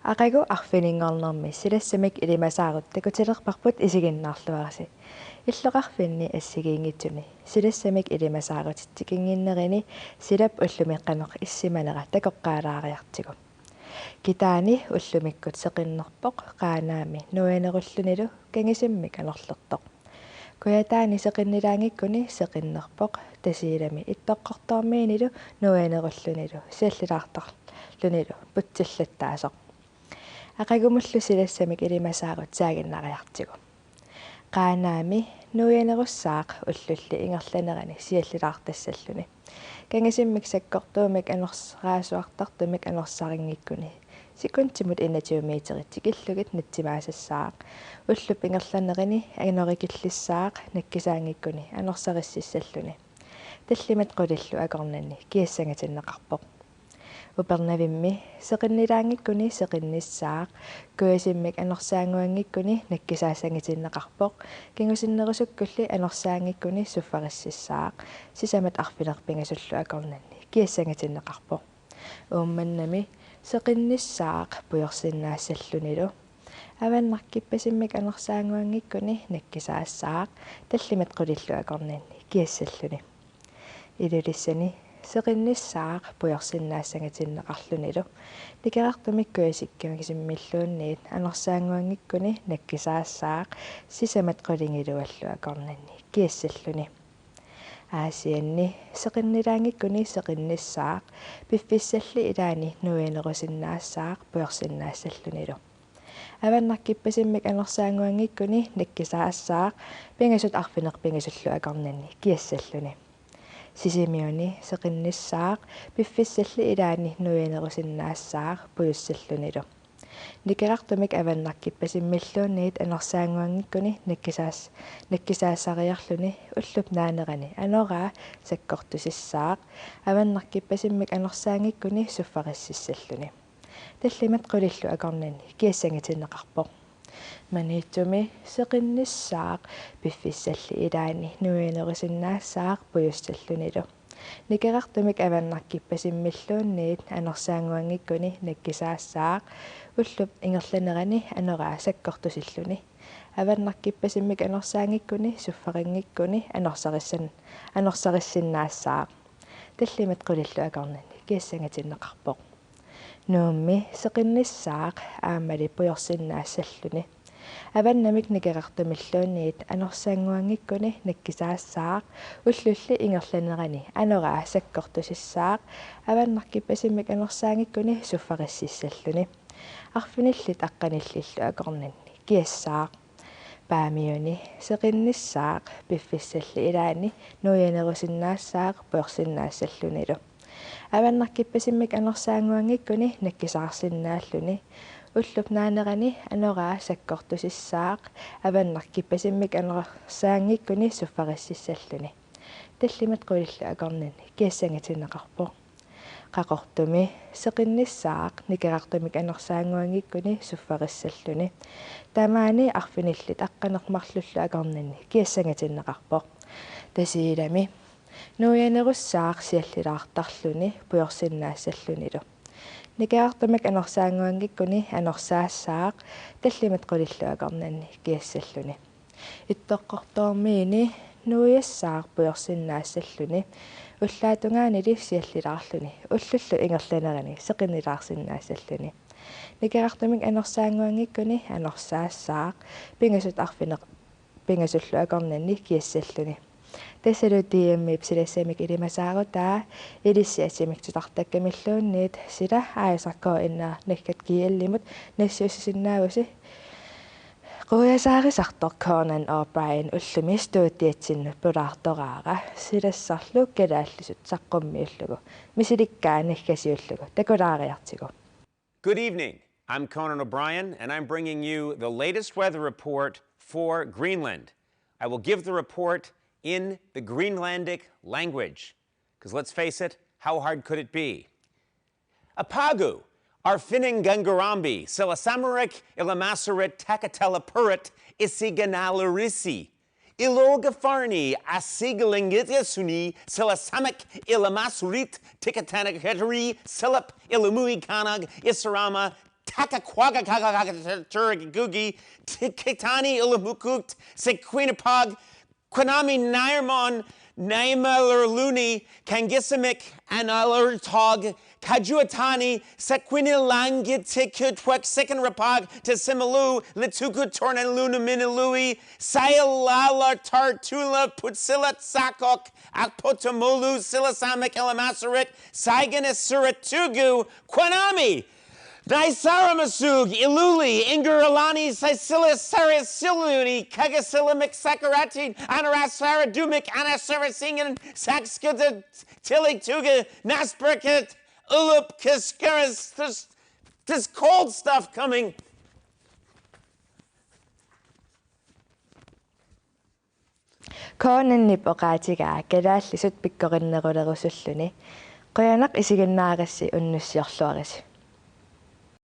Aqagu arfininngornermi silassamik ilimasaagut takutilerparput isiginnaarluarasi. Illoqarfinni assigiingitsuni silassamik ilimasaagut tikinginnerini silap ullumiqqaneq issimanera takoqqaalaariartigu. Kitaani ullumikkut seqinnerpoq qaanaami nuanerullunilu kangisimmik anorlertoq. Kuyataani seqinnilaangikkuni seqinnerpoq tasiilami ittoqqortoormiinilu nuanerullunilu siallilaartarlunilu putsillataasoq. Aqagumullu silassamik ilimasaagut saaginnariartigu. Qaanaami nuanerussaaq ullulli ingerlanerani siallilaartassalluni. Kangisimmik sakkortuumik anorraasuartartumik anorsaringikkuni. Sikuntimut innatiumiiterit tikillugit natsimaasassaaq. Ullup ingerlanerini anorikillissaaq nakkisaangikkuni anorsarisissalluni. Tallimat qulillu akornanni kiassangatinneqarpoq. Upernavimmi seqinnilaangikkuni seqinnissaaq kuasimmik anorsaanguangikkuni nakkisaassangitinneqarpoq kingusinnerusukkulli anorsaangikkuni suffarississaaq sisamat arfinerpingasullu akornanni kiassangatinneqarpoq. Uummannami seqinnissaaq pujorsinnaassallunilu avannarkippasimmik anorsaanguangikkuni nakkisaassaaq tallimat qulillu akornanni kiassalluni. Ilulissani seqinnissaaq pujorsinnaassangatinnеқарлunilu никерартумиккуасиккамагисиммиллуунниит анерсаангуангиккуни наккисаассаақ сисамат қулингилуаллу акорнанни киассаллуни аасианни сеқиннилаангиккуни сеқинниссаақ пиффиссалли илаани нуинерусиннаассаақ пujorsinnаассаллунилу аваннаркиппасиммик анерсаангуангиккуни наккисаассаақ пингасут арфинерпингасуллу акорнанни киассаллуни Sisimioni seqinnissaaq piffissalli ilaani nuinerusиннаассаақ pujussalлunilu Nikerartumik avannarkippasimmalluunniit anersaanguangikkuni nakkisaassariarluni ullup naanerani anoraa sakkortusissaaq avannarkippasimmik anersaangikkuni suffarississalluni Tallimat qulillu akornanni kiassangatinneqarpoq Manitsumi seqinnissaaq piffissalli ilaani nuinerusиннаассаақ pujussalлunilu Nikerartumik avannarkippasimmalluunniit anersaanguangikkuni nakkisaassаақ ullup ingerlanerani anoraa sakkortusilluni avannarkippasimmik anersaangikkuni suffaringikkuni anorsarissinнаассаақ Tallimat qulillu akornanni kiassangatinneqarpoq Nuummi seqinnissaaq aamali pujorsinnaassalluni avannamik nikerartumilluunniit anersaanguangikkuni nakkisaassаақ ullulli ingerlanerani anoraa sakkortusissaaq avannarkippasimmik anersaangikkuni suffarississalluni arfinillit aqqanillillu akornanni kiassaaq paamiuni seqinnissaaq piffissalli ilaani nuianerusиннаассаақ pujorsinnaassallunilu avannarkippasimmik anersaanguangikkuni nakkisaarsinnaalluni ullup naanerani anoraa sakkortusissaaq avannarkippasimmik anersaangikkuni suffarississalluni tallimat qulillu akornanni kiassangatinneqarpoq qaqortumi seqinnissaaq nikerartumik anersaanguangikkuni suffarissalluni tamaani arfinillit aqqanermarlullu akornanni kiassangatinneqarpoq tasiilami nuianerussaaq siallilaartarluni pujorsinnaassallunilu Nikerartumik anersaanguangikkuni anersaassаақ tallimat qulillu akornanni kiassalluni ittoqqortoormiini nuiassaaq pujorsinnaassalluni ullaatungaanili siallilaarluni ullullu ingerlanerani seqinnilaarsinnaassalluni Nikerartumik anersaanguangikkuni anersaassаақ pingasullu akornanni kiassalluni Tassalutiimmiip silassamik ilimasaarutaa ilissiassimik tutartakkamilluunniit sila aasarkoo innaa nakkat kiallimut nassiussinnaagusi Quyasarisartor Conan O'Brien ullumistuutiatsinnut pulaartoraara silassarlu kalaallisut saqqummiullugu misilikkaanikkasiullugu takulaariartigu Good evening. I'm Conan O'Brien and I'm bringing you the latest weather report for Greenland. I will give the report in the Greenlandic language. Because let's face it, how hard could it be? Apagu, Arfiningangarambi, Silasamarik, Ilamasurit, Takatelapurit, Isiganalurisi, Ilogafarni, Asigalingitsuni, Silasamik, Ilamasurit, Tikatanakatari, Silip, Ilumui Kanag, Isarama, Kaka Quaga Kaka Turigugi Kitani Ulamukut Sequinapog Quanami Nairmon Naimalerluni Kangisamik and Alertog Kajuatani Sequinilangitiktwek second rapog to Simalu Lituku Tornaluna Minilui Sayalala Tartula Putsila Sakok Akpotamolu Silasamek Elamasarit Saiganasurat Quanami Naisaramasug, Iluli, Inguralani, Sicilis, Sarasiluni, Kagasilimic, Sakarati, Anarasara, Dumik, Anasarasingan, Saxkita, Tilituga, Nasperkit, Ulup, Kiskaris, this cold stuff coming. Koonan nipoqaatigaa kalaallisut pikkorinnerulerusulluni qiyanaq isiginnaagassi unnussiorluarisi